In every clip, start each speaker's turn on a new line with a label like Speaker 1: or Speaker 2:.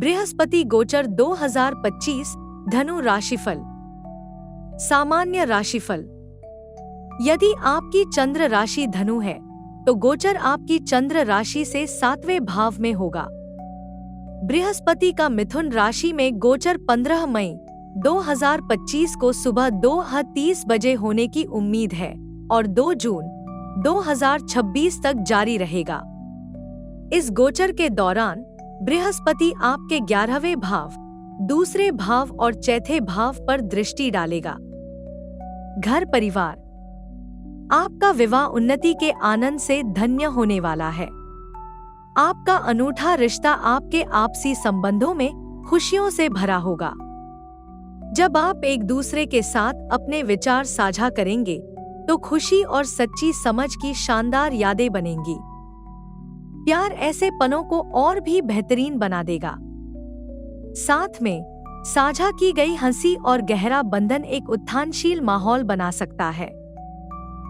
Speaker 1: बृहस्पति गोचर 2025 धनु राशिफल। सामान्य राशिफल। यदि आपकी चंद्र राशि धनु है तो गोचर आपकी चंद्र राशि से 7वें भाव में होगा। बृहस्पति का मिथुन राशि में गोचर 15 मई 2025 को सुबह 2:30 बजे होने की उम्मीद है और 2 जून 2026 तक जारी रहेगा। इस गोचर के दौरान बृहस्पति आपके 11वें भाव, दूसरे भाव और चौथे भाव पर दृष्टि डालेगा। घर परिवार। आपका विवाह उन्नति के आनंद से धन्य होने वाला है। आपका अनूठा रिश्ता आपके आपसी संबंधों में खुशियों से भरा होगा। जब आप एक दूसरे के साथ अपने विचार साझा करेंगे तो खुशी और सच्ची समझ की शानदार यादें बनेंगी। प्यार ऐसे पलों को और भी बेहतरीन बना देगा। साथ में साझा की गई हंसी और गहरा बंधन एक उत्थानशील माहौल बना सकता है।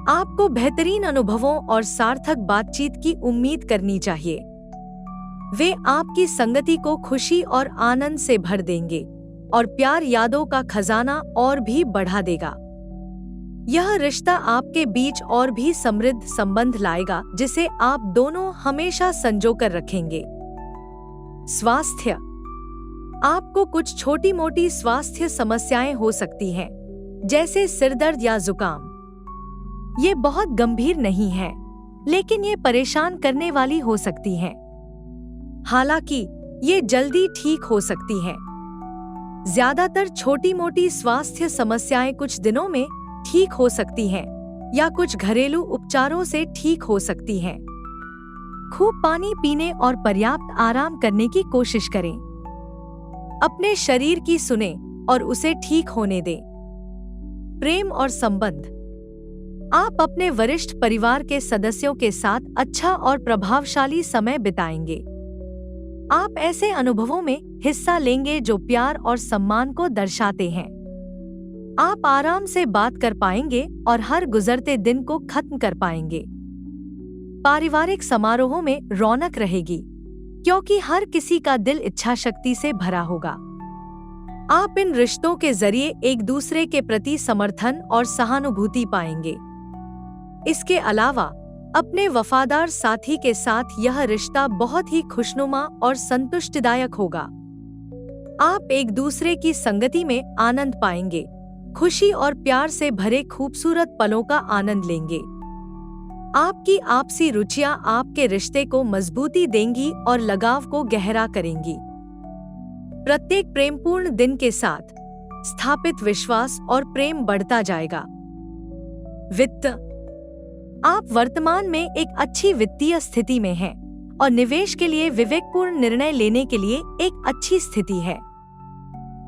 Speaker 1: आपको बेहतरीन अनुभवों और सार्थक बातचीत की उम्मीद करनी चाहिए। वे आपकी संगति को खुशी और आनंद से भर देंगे और प्यार यादों का खजाना और भी बढ़ा देगा। यह रिश्ता आपके बीच और भी समृद्ध संबंध लाएगा जिसे आप दोनों हमेशा संजोकर रखेंगे। स्वास्थ्य। आपको कुछ छोटी मोटी स्वास्थ्य समस्याएं हो सकती हैं, जैसे सिरदर्द या जुकाम। ये बहुत गंभीर नहीं है, लेकिन ये परेशान करने वाली हो सकती हैं। हालांकि ये जल्दी ठीक हो सकती हैं। ज्यादातर छोटी मोटी स्वास्थ्य समस्याएं कुछ दिनों में ठीक हो सकती हैं या कुछ घरेलू उपचारों से ठीक हो सकती हैं। खूब पानी पीने और पर्याप्त आराम करने की कोशिश करें। अपने शरीर की सुनें और उसे ठीक होने दें। प्रेम और संबंध। आप अपने वरिष्ठ परिवार के सदस्यों के साथ अच्छा और प्रभावशाली समय बिताएंगे। आप ऐसे अनुभवों में हिस्सा लेंगे जो प्यार और सम्मान को दर्शाते हैं। आप आराम से बात कर पाएंगे और हर गुजरते दिन को खत्म कर पाएंगे। पारिवारिक समारोहों में रौनक रहेगी, क्योंकि हर किसी का दिल इच्छा शक्ति से भरा होगा। आप इन रिश्तों के जरिए एक दूसरे के प्रति समर्थन और सहानुभूति पाएंगे। इसके अलावा अपने वफादार साथी के साथ यह रिश्ता बहुत ही खुशनुमा और संतुष्टिदायक होगा। आप एक दूसरे की संगति में आनंद पाएंगे, खुशी और प्यार से भरे खूबसूरत पलों का आनंद लेंगे। आपकी आपसी रुचियां आपके रिश्ते को मजबूती देंगी और लगाव को गहरा करेंगी। प्रत्येक प्रेमपूर्ण दिन के साथ स्थापित विश्वास और प्रेम बढ़ता जाएगा। वित्त। आप वर्तमान में एक अच्छी वित्तीय स्थिति में हैं और निवेश के लिए विवेकपूर्ण निर्णय लेने के लिए एक अच्छी स्थिति है।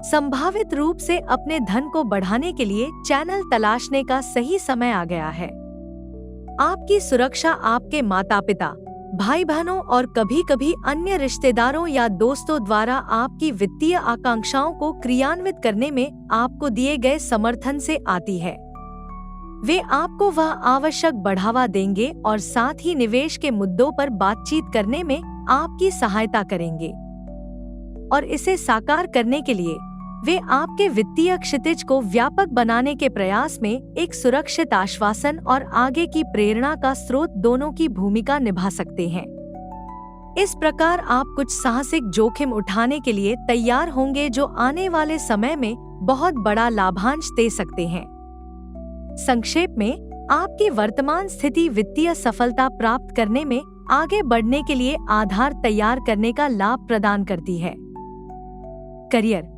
Speaker 1: संभावित रूप से अपने धन को बढ़ाने के लिए चैनल तलाशने का सही समय आ गया है। आपकी सुरक्षा आपके माता-पिता, भाई बहनों और कभी-कभी अन्य रिश्तेदारों या दोस्तों द्वारा आपकी वित्तीय आकांक्षाओं को क्रियान्वित करने में आपको दिए गए समर्थन से आती है। वे आपको वह आवश्यक बढ़ावा देंगे और साथ ही निवेश के मुद्दों पर बातचीत करने में आपकी सहायता करेंगे। और इसे साकार करने के लिए वे आपके वित्तीय क्षितिज को व्यापक बनाने के प्रयास में एक सुरक्षित आश्वासन और आगे की प्रेरणा का स्रोत दोनों की भूमिका निभा सकते हैं। इस प्रकार आप कुछ साहसिक जोखिम उठाने के लिए तैयार होंगे जो आने वाले समय में बहुत बड़ा लाभांश दे सकते हैं। संक्षेप में, आपकी वर्तमान स्थिति वित्तीय सफलता प्राप्त करने में आगे बढ़ने के लिए आधार तैयार करने का लाभ प्रदान करती है। करियर।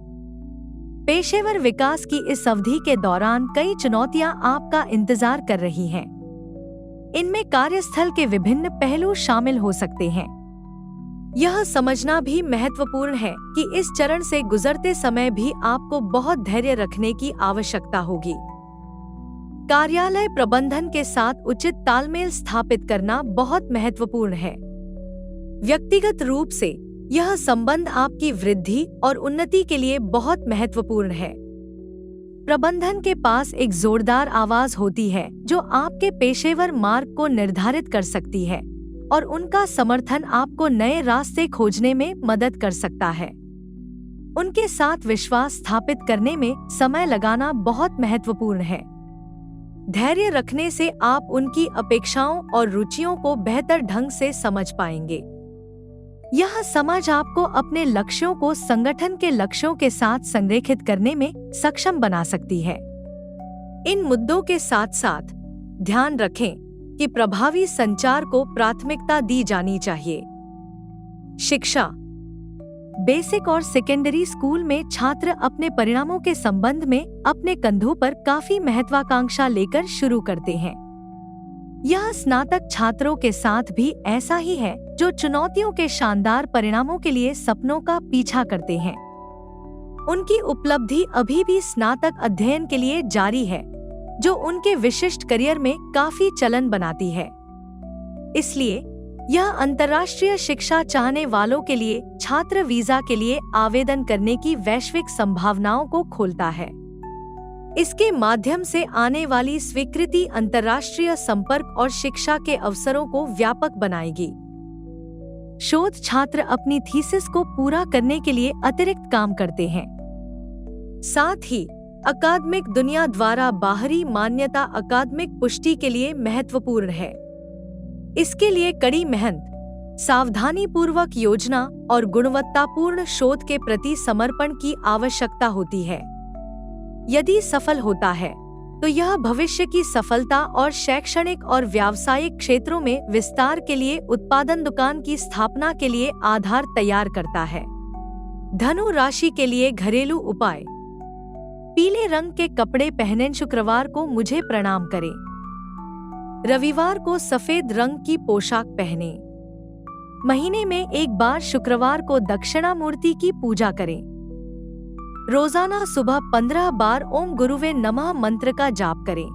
Speaker 1: पेशेवर विकास की इस अवधि के दौरान कई चुनौतियां आपका इंतजार कर रही हैं। इनमें कार्यस्थल के विभिन्न पहलू शामिल हो सकते हैं। यह समझना भी महत्वपूर्ण है कि इस चरण से गुजरते समय भी आपको बहुत धैर्य रखने की आवश्यकता होगी। कार्यालय प्रबंधन के साथ उचित तालमेल स्थापित करना बहुत महत्वपूर्ण है। व्यक्तिगत रूप से यह संबंध आपकी वृद्धि और उन्नति के लिए बहुत महत्वपूर्ण है। प्रबंधन के पास एक जोरदार आवाज होती है जो आपके पेशेवर मार्ग को निर्धारित कर सकती है और उनका समर्थन आपको नए रास्ते खोजने में मदद कर सकता है। उनके साथ विश्वास स्थापित करने में समय लगाना बहुत महत्वपूर्ण है। धैर्य रखने से आप उनकी अपेक्षाओं और रुचियों को बेहतर ढंग से समझ पाएंगे। यह समझ आपको अपने लक्ष्यों को संगठन के लक्ष्यों के साथ संरेखित करने में सक्षम बना सकती है। इन मुद्दों के साथ साथ ध्यान रखें कि प्रभावी संचार को प्राथमिकता दी जानी चाहिए। शिक्षा। बेसिक और सेकेंडरी स्कूल में छात्र अपने परिणामों के संबंध में अपने कंधों पर काफी महत्वाकांक्षा लेकर शुरू करते हैं। यह स्नातक छात्रों के साथ भी ऐसा ही है, जो चुनौतियों के शानदार परिणामों के लिए सपनों का पीछा करते हैं। उनकी उपलब्धि अभी भी स्नातक अध्ययन के लिए जारी है, जो उनके विशिष्ट करियर में काफी चलन बनाती है। इसलिए यह अंतर्राष्ट्रीय शिक्षा चाहने वालों के लिए छात्र वीजा के लिए आवेदन करने की वैश्विक संभावनाओं को खोलता है। इसके माध्यम से आने वाली स्वीकृति अंतर्राष्ट्रीय संपर्क और शिक्षा के अवसरों को व्यापक बनाएगी। शोध छात्र अपनी थीसिस को पूरा करने के लिए अतिरिक्त काम करते हैं। साथ ही अकादमिक दुनिया द्वारा बाहरी मान्यता अकादमिक पुष्टि के लिए महत्वपूर्ण है। इसके लिए कड़ी मेहनत, सावधानी पूर्वक योजना और गुणवत्तापूर्ण शोध के प्रति समर्पण की आवश्यकता होती है। यदि सफल होता है तो यह भविष्य की सफलता और शैक्षणिक और व्यावसायिक क्षेत्रों में विस्तार के लिए उत्पादन दुकान की स्थापना के लिए आधार तैयार करता है। धनु राशि के लिए घरेलू उपाय। पीले रंग के कपड़े पहनें। शुक्रवार को मुझे प्रणाम करें। रविवार को सफेद रंग की पोशाक पहनें। महीने में एक बार शुक्रवार को दक्षिणामूर्ति की पूजा करें। रोजाना सुबह 15 बार ओम गुरुवे नमः मंत्र का जाप करें।